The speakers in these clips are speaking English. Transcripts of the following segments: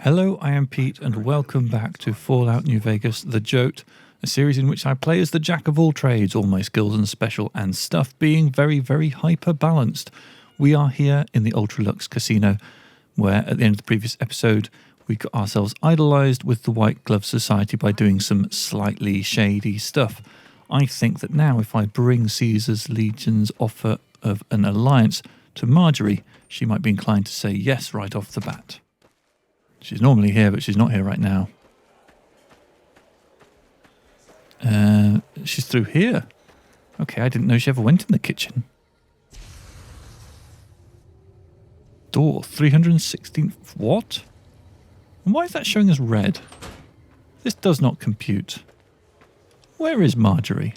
Hello, I am Pete, and welcome back to Fallout New Vegas, the JOAT, a series in which I play as the jack of all trades, all my skills and special and stuff being very, very hyper-balanced. We are here in the Ultralux Casino, where at the end of the previous episode, we got ourselves idolised with the White Glove Society by doing some slightly shady stuff. I think that now if I bring Caesar's Legion's offer of an alliance to Marjorie, she might be inclined to say yes right off the bat. She's normally here, but she's not here right now. She's through here. Okay, I didn't know she ever went in the kitchen. Door 316. What? And why is that showing as red? This does not compute. Where is Marjorie?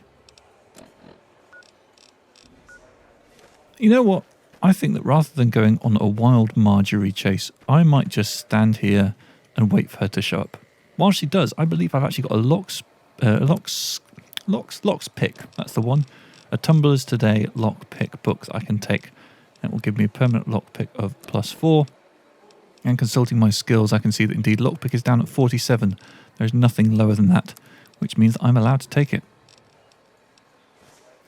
You know what? I think that rather than going on a wild Marjorie chase, I might just stand here and wait for her to show up. While she does, I believe I've actually got a locks pick. That's the one. A Tumblers Today lock pick book that I can take. It will give me a permanent lock pick of +4. And consulting my skills, I can see that indeed lockpick is down at 47. There's nothing lower than that, which means I'm allowed to take it.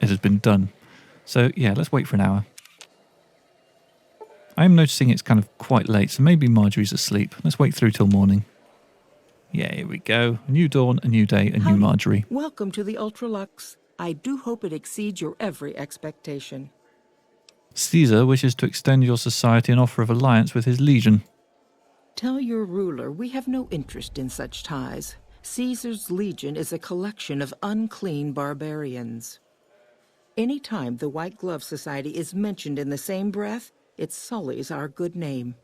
It has been done. So yeah, let's wait for an hour. I am noticing it's kind of quite late, so maybe Marjorie's asleep. Let's wait through till morning. Yeah, here we go. A new dawn, a new day, a new Marjorie. Welcome to the Ultralux. I do hope it exceeds your every expectation. Caesar wishes to extend your society an offer of alliance with his legion. Tell your ruler we have no interest in such ties. Caesar's Legion is a collection of unclean barbarians. Any time the White Glove Society is mentioned in the same breath, it sullies our good name.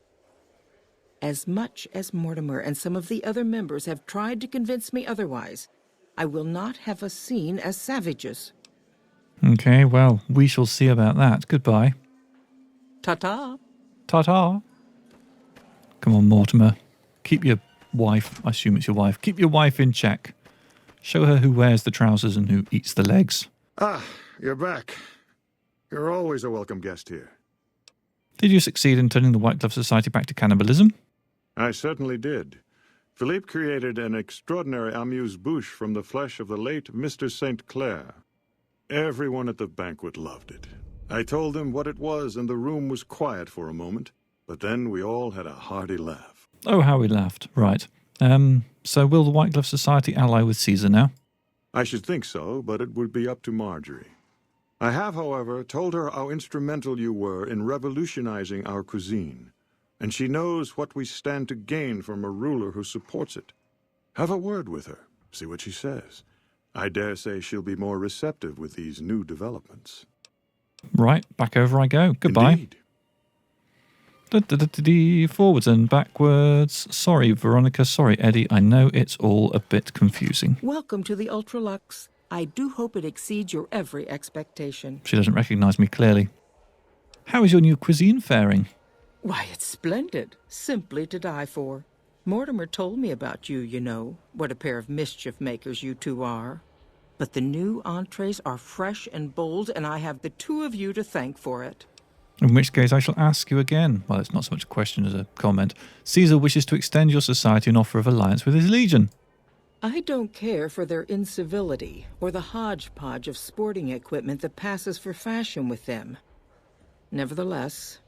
As much as Mortimer and some of the other members have tried to convince me otherwise, I will not have us seen as savages. Okay, well, we shall see about that. Goodbye. Ta-ta. Ta-ta. Come on, Mortimer. Keep your wife, I assume it's your wife, keep your wife in check. Show her who wears the trousers and who eats the legs. Ah, you're back. You're always a welcome guest here. Did you succeed in turning the White Glove Society back to cannibalism? I certainly did. Philippe created an extraordinary amuse-bouche from the flesh of the late Mr. St. Clair. Everyone at the banquet loved it. I told them what it was, and the room was quiet for a moment, but then we all had a hearty laugh. Oh, how we laughed. Right. So will the White Glove Society ally with Caesar now? I should think so, but it would be up to Marjorie. I have, however, told her how instrumental you were in revolutionizing our cuisine, and she knows what we stand to gain from a ruler who supports it. Have a word with her, see what she says. I dare say she'll be more receptive with these new developments. Right, back over I go. Goodbye. Indeed. Forwards and backwards. Sorry, Veronica. Sorry, Eddie. I know it's all a bit confusing. Welcome to the Ultralux. I do hope it exceeds your every expectation. She doesn't recognise me clearly. How is your new cuisine faring? Why, it's splendid. Simply to die for. Mortimer told me about you, you know. What a pair of mischief makers you two are. But the new entrees are fresh and bold, and I have the two of you to thank for it. In which case I shall ask you again. Well, it's not so much a question as a comment. Caesar wishes to extend your society an offer of alliance with his legion. I don't care for their incivility or the hodgepodge of sporting equipment that passes for fashion with them. Nevertheless,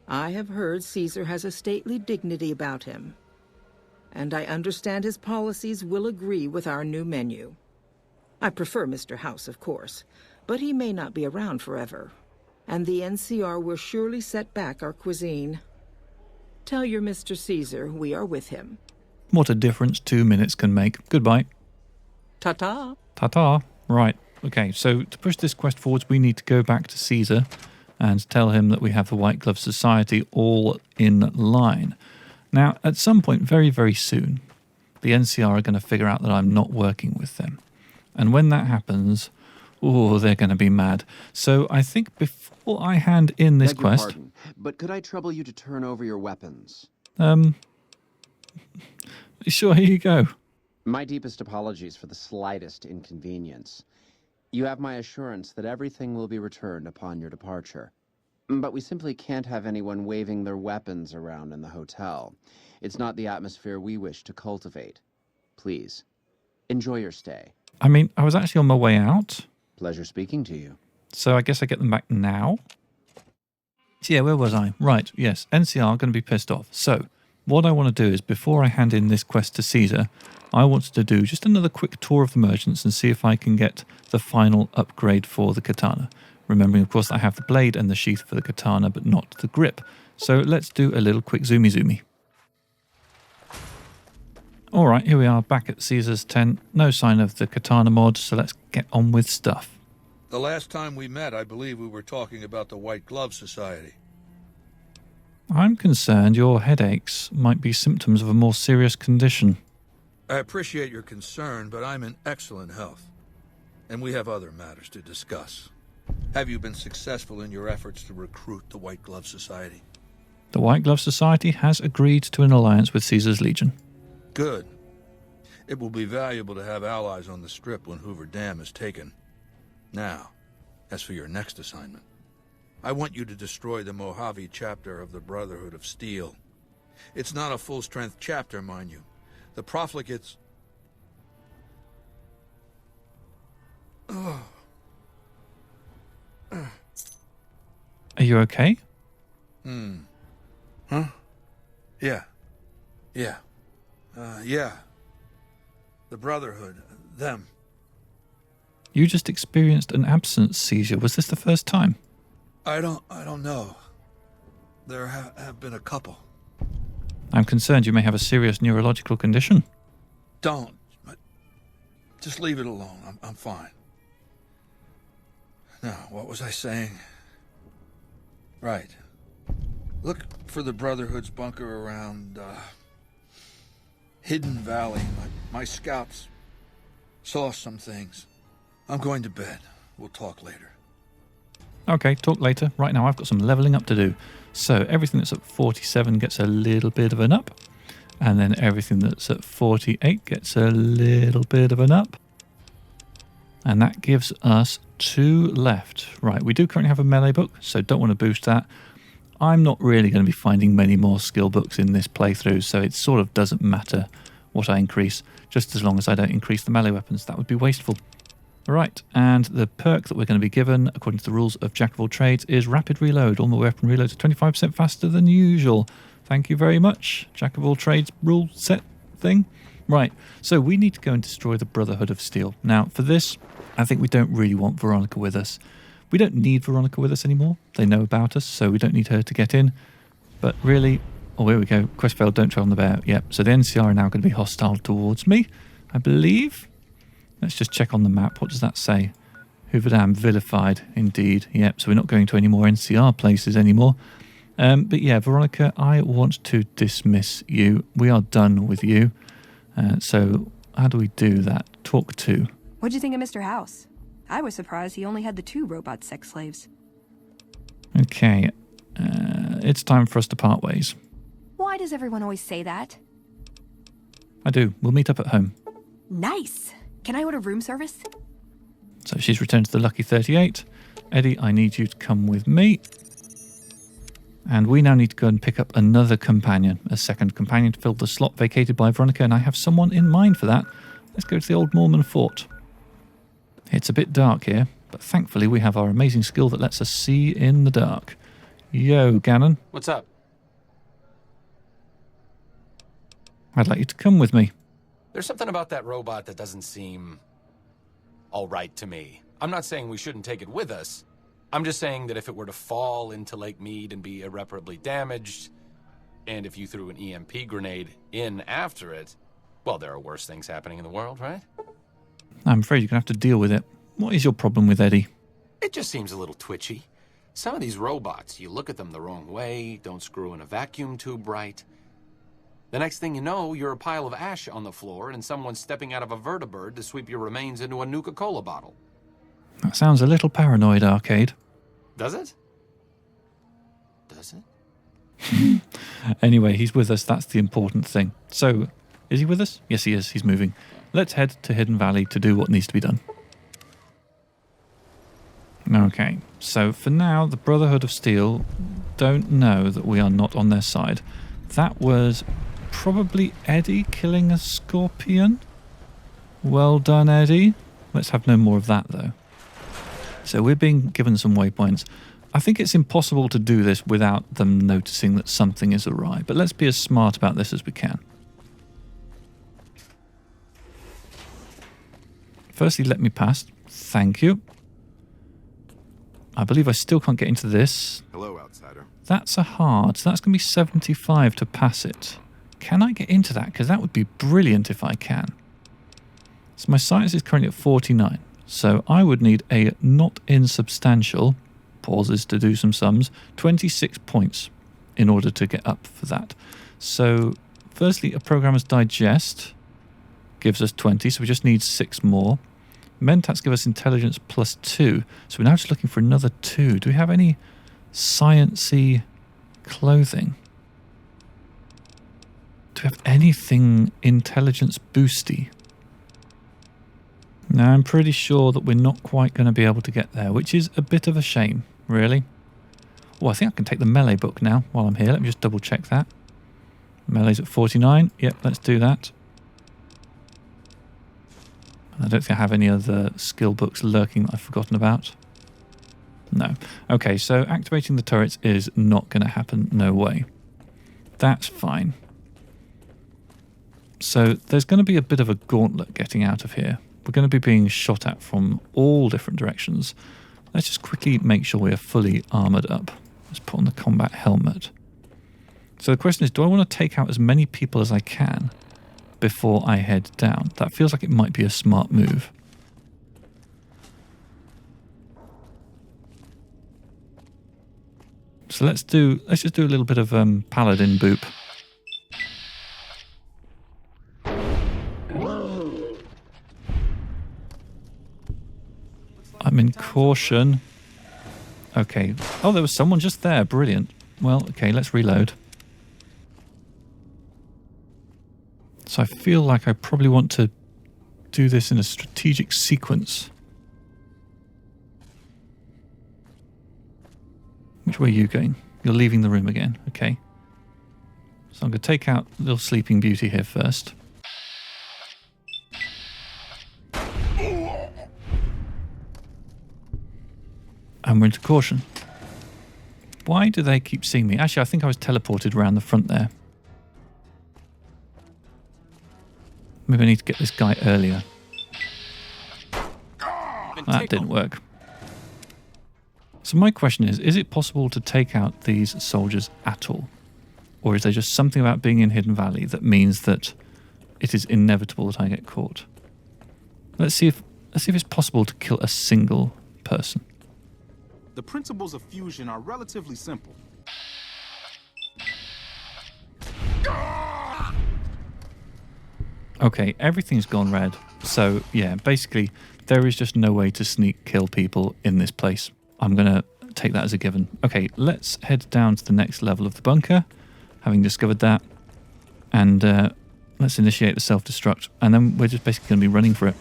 I have heard Caesar has a stately dignity about him, and I understand his policies will agree with our new menu. I prefer Mr. House, of course, but he may not be around forever, and the NCR will surely set back our cuisine. Tell your Mr. Caesar we are with him. What a difference 2 minutes can make. Goodbye. Ta-ta. Ta-ta. Right. Okay, so to push this quest forwards, we need to go back to Caesar and tell him that we have the White Glove Society all in line. Now, at some point very, very soon, the NCR are going to figure out that I'm not working with them. And when that happens, oh, they're going to be mad. So I think before I hand in this quest... Beg your pardon, but could I trouble you to turn over your weapons? Sure, here you go. My deepest apologies for the slightest inconvenience. You have my assurance that everything will be returned upon your departure. But we simply can't have anyone waving their weapons around in the hotel. It's not the atmosphere we wish to cultivate. Please, enjoy your stay. I mean, I was actually on my way out, Pleasure speaking to you. so I guess I get them back now. So yeah, where was I? Right, yes, NCR are going to be pissed off. So what I want to do is, before I hand in this quest to Caesar, I wanted to do just another quick tour of the merchants and see if I can get the final upgrade for the katana. Remembering, of course, that I have the blade and the sheath for the katana, but not the grip. So let's do a little quick zoomy. All right, here we are back at Caesar's tent. No sign of the katana mod, so let's get on with stuff. The last time we met, I believe we were talking about the White Glove Society. I'm concerned your headaches might be symptoms of a more serious condition. I appreciate your concern, but I'm in excellent health. And we have other matters to discuss. Have you been successful in your efforts to recruit the White Glove Society? The White Glove Society has agreed to an alliance with Caesar's Legion. Good. It will be valuable to have allies on the Strip when Hoover Dam is taken. Now, as for your next assignment, I want you to destroy the Mojave chapter of the Brotherhood of Steel. It's not a full-strength chapter, mind you. The profligates... Are you okay? Huh? Yeah. Yeah. The Brotherhood, them. You just experienced an absence seizure. Was this the first time? I don't know. There have been a couple. I'm concerned you may have a serious neurological condition. Don't. But just leave it alone. I'm fine. Now, what was I saying? Right. Look for the Brotherhood's bunker around, Hidden Valley. My scouts saw some things. I'm going to bed. We'll talk later. Okay, talk later. Right now I've got some leveling up to do. So everything that's at 47 gets a little bit of an up. And then everything that's at 48 gets a little bit of an up. And that gives us 2 left. Right, we do currently have a melee book, so don't want to boost that. I'm not really going to be finding many more skill books in this playthrough, so it sort of doesn't matter what I increase, just as long as I don't increase the melee weapons. That would be wasteful. Right, and the perk that we're going to be given, according to the rules of Jack of all trades, is rapid reload. All my weapon reloads are 25% faster than usual. Thank you very much, Jack of all trades rule set thing. Right, so we need to go and destroy the Brotherhood of Steel. Now, for this, I think we don't really want Veronica with us. We don't need Veronica with us anymore. They know about us, so we don't need her to get in. But really... Oh, here we go. Quest failed, don't trail on the bear. Yep, so the NCR are now going to be hostile towards me, I believe. Let's just check on the map. What does that say? Hoover Dam, vilified, indeed. Yep, so we're not going to any more NCR places anymore. But yeah, Veronica, I want to dismiss you. We are done with you. So how do we do that? Talk to. What'd you think of Mr. House? I was surprised he only had the 2 robot sex slaves. Okay, it's time for us to part ways. Why does everyone always say that? I do. We'll meet up at home. Nice! Can I order room service? So she's returned to the Lucky 38. Eddie, I need you to come with me. And we now need to go and pick up another companion, a second companion to fill the slot vacated by Veronica, and I have someone in mind for that. Let's go to the old Mormon fort. It's a bit dark here, but thankfully we have our amazing skill that lets us see in the dark. Yo, Gannon. What's up? I'd like you to come with me. There's something about that robot that doesn't seem all right to me. I'm not saying we shouldn't take it with us. I'm just saying that if it were to fall into Lake Mead and be irreparably damaged, and if you threw an EMP grenade in after it, well, there are worse things happening in the world, right? I'm afraid you're going to have to deal with it. What is your problem with Eddie? It just seems a little twitchy. Some of these robots, you look at them the wrong way, don't screw in a vacuum tube right. The next thing you know, you're a pile of ash on the floor and someone's stepping out of a vertibird to sweep your remains into a Nuka-Cola bottle. That sounds a little paranoid, Arcade. Does it? Does it? Anyway, he's with us. That's the important thing. So, is he with us? Yes, he is. He's moving. Let's head to Hidden Valley to do what needs to be done. Okay, so for now, the Brotherhood of Steel don't know that we are not on their side. That was probably Eddie killing a scorpion. Well done, Eddie. Let's have no more of that, though. So we're being given some waypoints. I think it's impossible to do this without them noticing that something is awry, but let's be as smart about this as we can. Firstly, let me pass. Thank you. I believe I still can't get into this. Hello, outsider. That's a hard, so that's going to be 75 to pass it. Can I get into that? Because that would be brilliant if I can. So my science is currently at 49. So I would need a not insubstantial, pauses to do some sums, 26 points in order to get up for that. So firstly, a programmer's digest gives us 20, so we just need 6 more. Mentats give us intelligence plus 2, so we're now just looking for another 2. Do we have any sciencey clothing? Do we have anything intelligence boosty? Now, I'm pretty sure that we're not quite going to be able to get there, which is a bit of a shame, really. Oh, I think I can take the melee book now while I'm here. Let me just double check that. Melee's at 49. Yep, let's do that. I don't think I have any other skill books lurking that I've forgotten about. No. Okay, so activating the turrets is not going to happen. No way. That's fine. So there's going to be a bit of a gauntlet getting out of here. We're going to be being shot at from all different directions. Let's just quickly make sure we are fully armoured up. Let's put on the combat helmet. So the question is, do I want to take out as many people as I can before I head down? That feels like it might be a smart move. So let's just do a little bit of paladin boop. I'm in caution. Okay. Oh, there was someone just there. Brilliant. Well, okay, let's reload. So I feel like I probably want to do this in a strategic sequence. Which way are you going? You're leaving the room again. Okay. So I'm going to take out little Sleeping Beauty here first. And we're into caution. Why do they keep seeing me? Actually, I think I was teleported around the front there. Maybe I need to get this guy earlier. That didn't work. So my question is it possible to take out these soldiers at all? Or is there just something about being in Hidden Valley that means that it is inevitable that I get caught? Let's see if it's possible to kill a single person. The principles of fusion are relatively simple. Okay, everything's gone red. So, yeah, basically, there is just no way to sneak kill people in this place. I'm going to take that as a given. Okay, let's head down to the next level of the bunker, having discovered that. And let's initiate the self-destruct. And then we're just basically going to be running for it.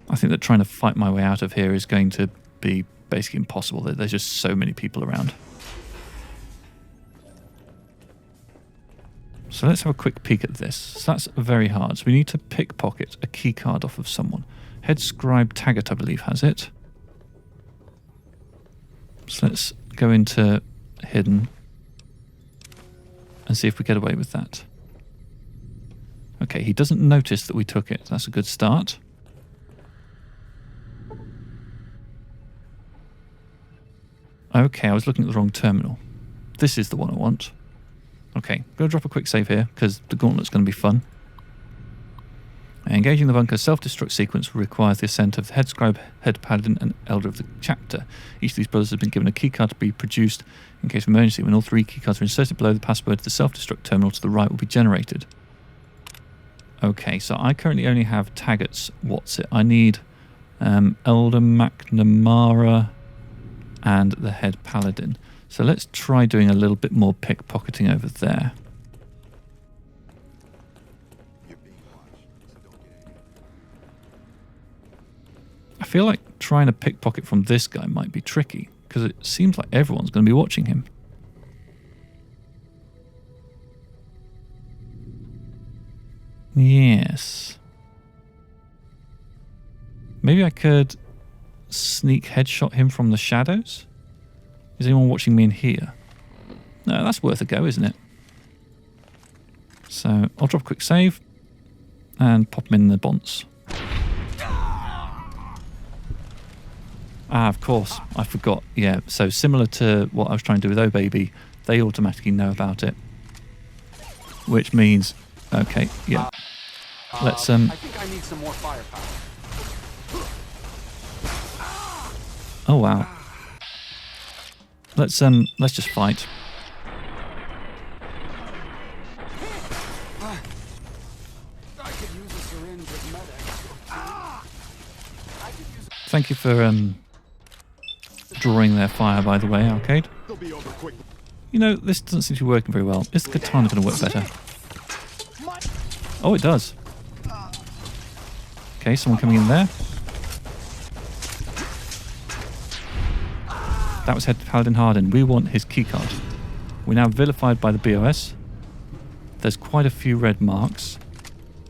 I think that trying to fight my way out of here is going to be basically impossible. There's just so many people around. So let's have a quick peek at this. So that's very hard. So we need to pickpocket a key card off of someone. Head Scribe Taggart, I believe, has it. So let's go into Hidden and see if we get away with that. Okay, he doesn't notice that we took it. That's a good start. Okay, I was looking at the wrong terminal. This is the one I want. Okay, I'm going to drop a quick save here because the gauntlet's going to be fun. Engaging the bunker self-destruct sequence requires the assent of the head scribe, head paladin, and elder of the chapter. Each of these brothers has been given a keycard to be produced in case of emergency. When all 3 keycards are inserted below, the password to the self-destruct terminal to the right will be generated. Okay, so I currently only have Taggart's what's it. I need Elder McNamara and the head paladin. So let's try doing a little bit more pickpocketing over there. feel like trying to pickpocket from this guy might be tricky, because it seems like everyone's going to be watching him. Yes. Maybe I could sneak headshot him from the shadows? Is anyone watching me in here? No, that's worth a go, isn't it? So I'll drop a quick save and pop him in the bonds. Ah, of course, I forgot. Yeah, so similar to what I was trying to do with Oh Baby, they automatically know about it. Which means, okay, yeah. Let's I think I need some more firepower. Oh wow. Let's just fight. I could use a syringe of medic. Thank you for drawing their fire, by the way, Arcade. They'll be over quick. You know, this doesn't seem to be working very well. Is the katana going to work better? Oh, it does. Okay, someone coming in there. That was head Paladin Harden. We want his keycard. We're now vilified by the BOS. There's quite a few red marks.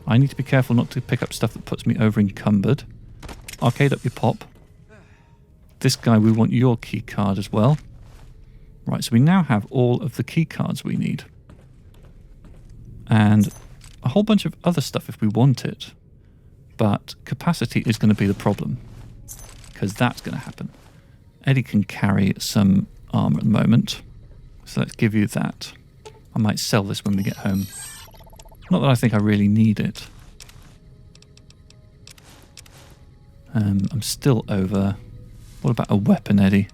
I need to be careful not to pick up stuff that puts me over encumbered. Arcade, up your pop. This guy, we want your keycard as well. Right, so we now have all of the keycards we need. And a whole bunch of other stuff if we want it. But capacity is going to be the problem. Because that's going to happen. Eddie can carry some armor at the moment. So let's give you that. I might sell this when we get home. Not that I think I really need it. I'm still over. What about a weapon, Eddie?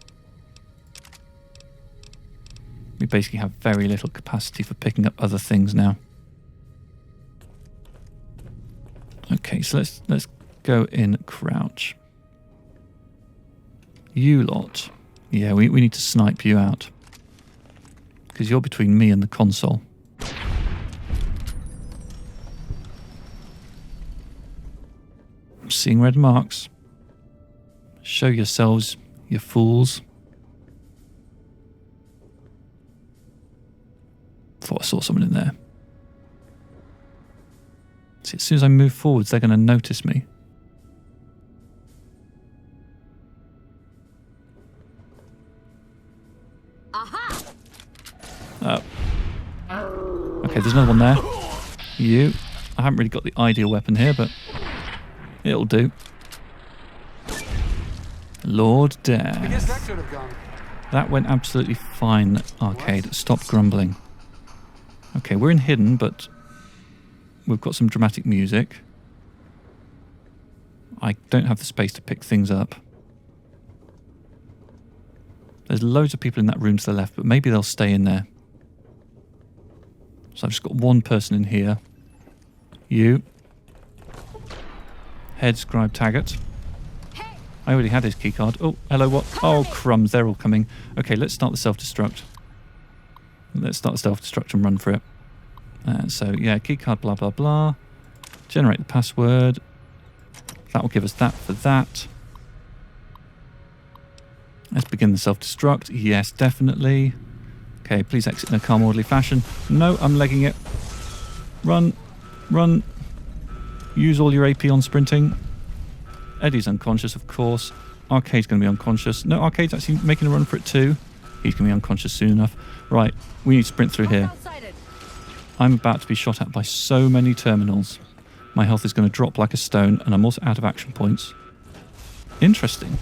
We basically have very little capacity for picking up other things now. Okay, so let's go in crouch. You lot. Yeah, we need to snipe you out. Because you're between me and the console. I'm seeing red marks. Show yourselves, you fools. Thought I saw someone in there. See, as soon as I move forwards, they're going to notice me. Okay, there's another one there. You. I haven't really got the ideal weapon here, but it'll do. Lord Death. I guess that could have gone. That went absolutely fine, Arcade. Stop grumbling. Okay, we're in hidden, but we've got some dramatic music. I don't have the space to pick things up. There's loads of people in that room to the left, but maybe they'll stay in there. So I've just got one person in here. You. Head Scribe Taggart. I already had his keycard. Oh, hello, what? Oh, crumbs, they're all coming. Okay, let's start the self-destruct. Let's start the self-destruct and run for it. So, yeah, keycard, blah, blah, blah. Generate the password. That will give us that for that. Let's begin the self-destruct. Yes, definitely. Okay, please exit in a calm, orderly fashion. No, I'm legging it. Run. Run. Use all your AP on sprinting. Eddie's unconscious, of course. Arcade's going to be unconscious. No, Arcade's actually making a run for it too. He's going to be unconscious soon enough. Right, we need to sprint through here. I'm about to be shot at by so many terminals. My health is going to drop like a stone, and I'm also out of action points. Interesting.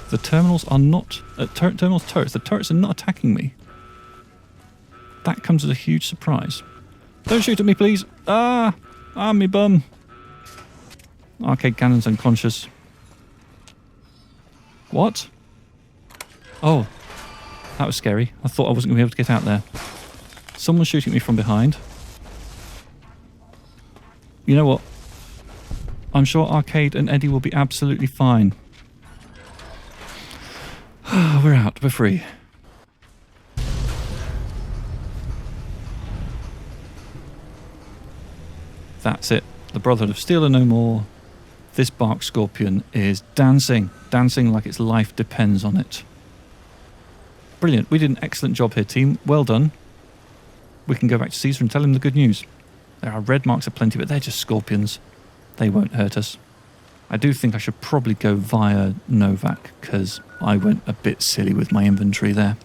The terminals are not... terminals turrets. The turrets are not attacking me. That comes as a huge surprise. Don't shoot at me, please. Ah! Ah, me bum. Arcade Gannon's unconscious. What? Oh. That was scary. I thought I wasn't going to be able to get out there. Someone's shooting me from behind. You know what? I'm sure Arcade and Eddie will be absolutely fine. We're out. We're free. That's it. The Brotherhood of Steel are no more. This bark scorpion is dancing like its life depends on it. Brilliant. We did an excellent job here, team. Well done. We can go back to Caesar and tell him the good news. There are red marks aplenty, but they're just scorpions. They won't hurt us. I do think I should probably go via Novak, because I went a bit silly with my inventory there.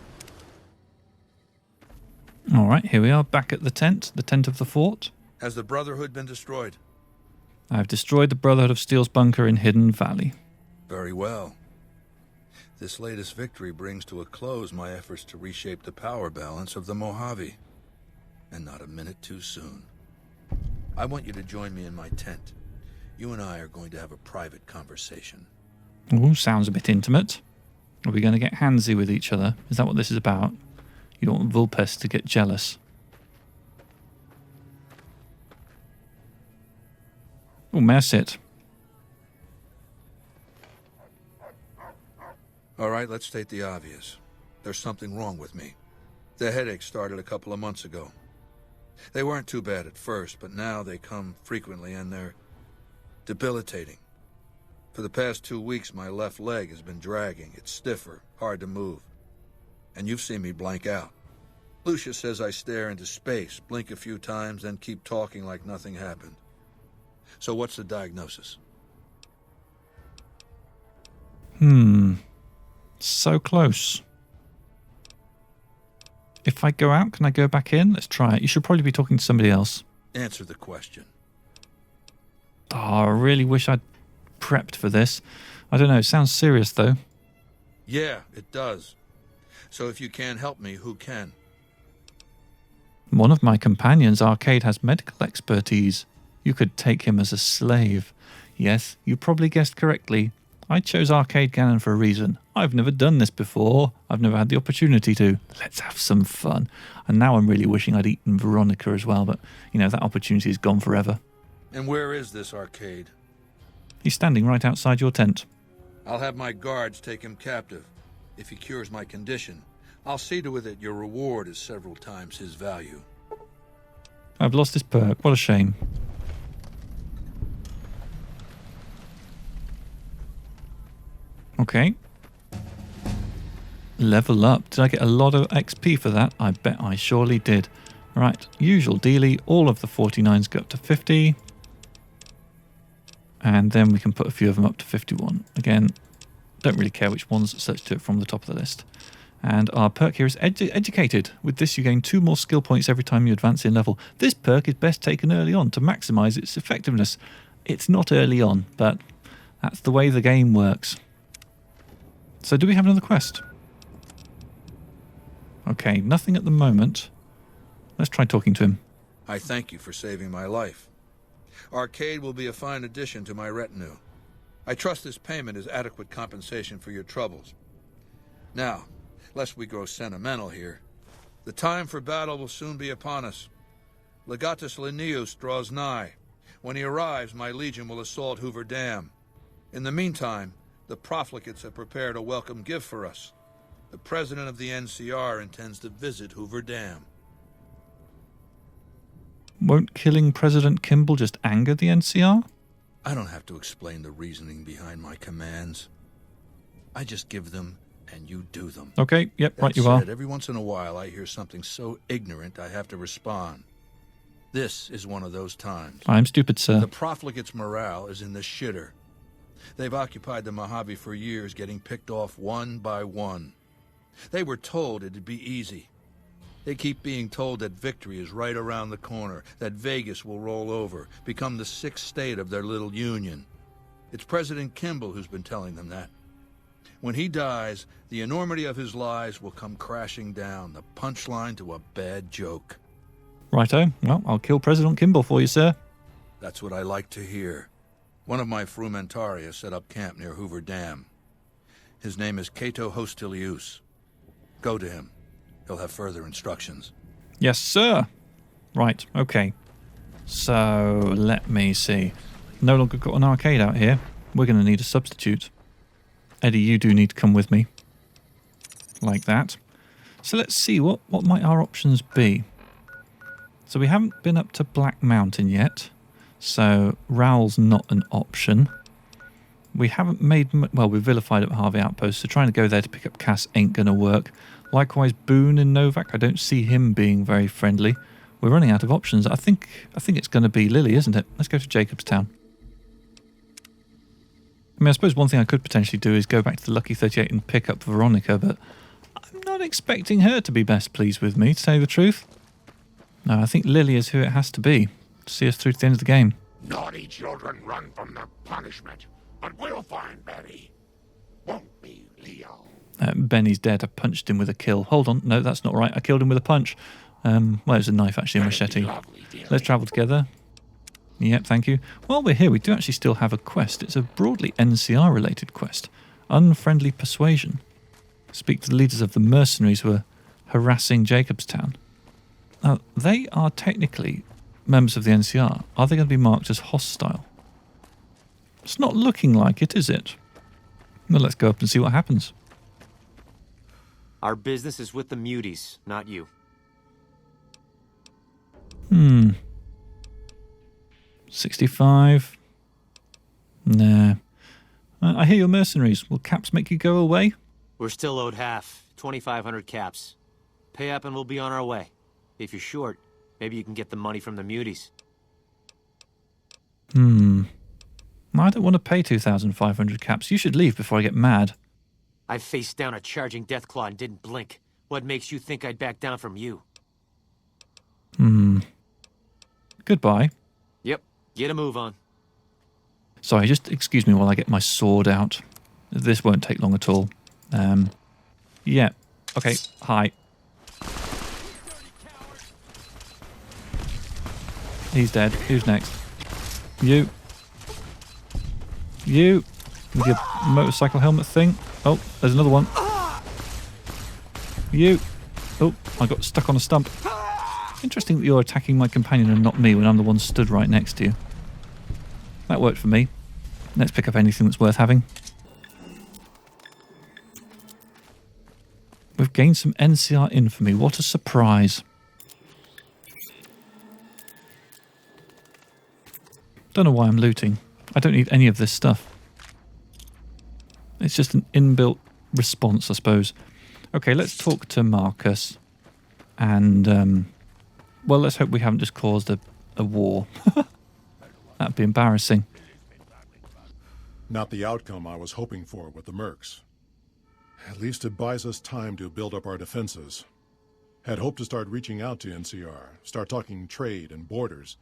Alright, here we are, back at the tent of the fort. Has the Brotherhood been destroyed? I've destroyed the Brotherhood of Steel's bunker in Hidden Valley. Very well. This latest victory brings to a close my efforts to reshape the power balance of the Mojave. And not a minute too soon. I want you to join me in my tent. You and I are going to have a private conversation. Ooh, sounds a bit intimate. Are we going to get handsy with each other? Is that what this is about? You don't want Vulpes to get jealous. Oh, may I sit? All right, let's state the obvious. There's something wrong with me. The headaches started a couple of months ago. They weren't too bad at first, but now they come frequently and they're debilitating. For the past 2 weeks, my left leg has been dragging. It's stiffer, hard to move. And you've seen me blank out. Lucius says I stare into space, blink a few times, then keep talking like nothing happened. So what's the diagnosis? So close. If I go out, can I go back in? Let's try it. You should probably be talking to somebody else. Answer the question. Oh, I really wish I'd prepped for this. I don't know, it sounds serious though. Yeah, it does. So if you can't help me, who can? One of my companions, Arcade, has medical expertise. You could take him as a slave. Yes, you probably guessed correctly. I chose Arcade Gannon for a reason. I've never done this before. I've never had the opportunity to. Let's have some fun. And now I'm really wishing I'd eaten Veronica as well, but, you know, that opportunity is gone forever. And where is this Arcade? He's standing right outside your tent. I'll have my guards take him captive. If he cures my condition, I'll see to it that your reward is several times his value. I've lost his perk. What a shame. Okay. Level up. Did I get a lot of XP for that? I bet I surely did. Right, usual dealie. All of the 49s go up to 50. And then we can put a few of them up to 51. Again, don't really care which ones, so let's do it from the top of the list. And our perk here is Educated. With this you gain 2 more skill points every time you advance in level. This perk is best taken early on to maximise its effectiveness. It's not early on, but that's the way the game works. So do we have another quest? Okay, nothing at the moment. Let's try talking to him. I thank you for saving my life. Arcade will be a fine addition to my retinue. I trust this payment is adequate compensation for your troubles. Now, lest we grow sentimental here, the time for battle will soon be upon us. Legatus Linnaeus draws nigh. When he arrives, my legion will assault Hoover Dam. In the meantime, the profligates have prepared a welcome gift for us. The president of the NCR intends to visit Hoover Dam. Won't killing President Kimball just anger the NCR? I don't have to explain the reasoning behind my commands. I just give them, and you do them. Okay, yep, right That you are. said, every once in a while I hear something so ignorant I have to respond. This is one of those times. I'm stupid, sir. The profligates' morale is in the shitter. They've occupied the Mojave for years, getting picked off one by one. They were told it'd be easy. They keep being told that victory is right around the corner, that Vegas will roll over, become the 6th state of their little union. It's President Kimball who's been telling them that. When he dies, the enormity of his lies will come crashing down, the punchline to a bad joke. Righto. Well, I'll kill President Kimball for you, sir. That's what I like to hear. One of my frumentaria set up camp near Hoover Dam. His name is Cato Hostilius. Go to him. He'll have further instructions. Yes, sir. Right, okay. So, let me see. No longer got an arcade out here. We're going to need a substitute. Eddie, you do need to come with me. Like that. So let's see, what might our options be? So we haven't been up to Black Mountain yet. So Rowell's not an option. We haven't made... Well, we vilified at Harvey Outpost, so trying to go there to pick up Cass ain't going to work. Likewise, Boone in Novak, I don't see him being very friendly. We're running out of options. I think it's going to be Lily, isn't it? Let's go to Jacobstown. I mean, I suppose one thing I could potentially do is go back to the Lucky 38 and pick up Veronica, but I'm not expecting her to be best pleased with me, to tell you the truth. No, I think Lily is who it has to be to see us through to the end of the game. Naughty children run from their punishment, but we'll find Benny. Won't we, Leo? Benny's dead. I punched him with a kill. Hold on. No, that's not right. I killed him with a punch. Well, it was a knife, actually, a machete. Let's travel together. Yep, thank you. While we're here, we do actually still have a quest. It's a broadly NCR-related quest. Unfriendly Persuasion. Speak to the leaders of the mercenaries who are harassing Jacobstown. Now, they are technically members of the NCR. Are they going to be marked as hostile? It's not looking like it, is it? Well, let's go up and see what happens. Our business is with the muties, not you. 65. Nah. I hear you're mercenaries. Will caps make you go away? We're still owed half, 2,500 caps. Pay up and we'll be on our way. If you're short, maybe you can get the money from the muties. I don't want to pay 2,500 caps. You should leave before I get mad. I faced down a charging Deathclaw and didn't blink. What makes you think I'd back down from you? Goodbye. Yep, get a move on. Sorry, just excuse me while I get my sword out. This won't take long at all. Yeah. Okay, hi. He's dead. Who's next? You. You. With your motorcycle helmet thing. Oh, there's another one. You. Oh, I got stuck on a stump. Interesting that you're attacking my companion and not me when I'm the one stood right next to you. That worked for me. Let's pick up anything that's worth having. We've gained some NCR infamy. What a surprise. Don't know why I'm looting. I don't need any of this stuff. It's just an inbuilt response, I suppose. Okay, let's talk to Marcus. And, well, let's hope we haven't just caused a war. That'd be embarrassing. Not the outcome I was hoping for with the mercs. At least it buys us time to build up our defenses. Had hoped to start reaching out to NCR, start talking trade and borders.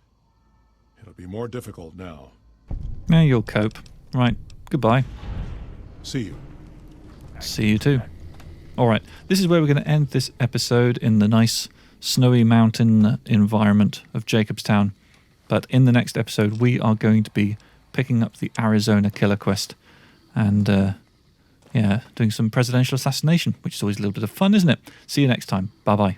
It'll be more difficult now. Yeah, you'll cope. Right, goodbye. See you. See you too. Alright, this is where we're going to end this episode in the nice snowy mountain environment of Jacobstown. But in the next episode, we are going to be picking up the Arizona Killer Quest and, yeah, doing some presidential assassination, which is always a little bit of fun, isn't it? See you next time. Bye-bye.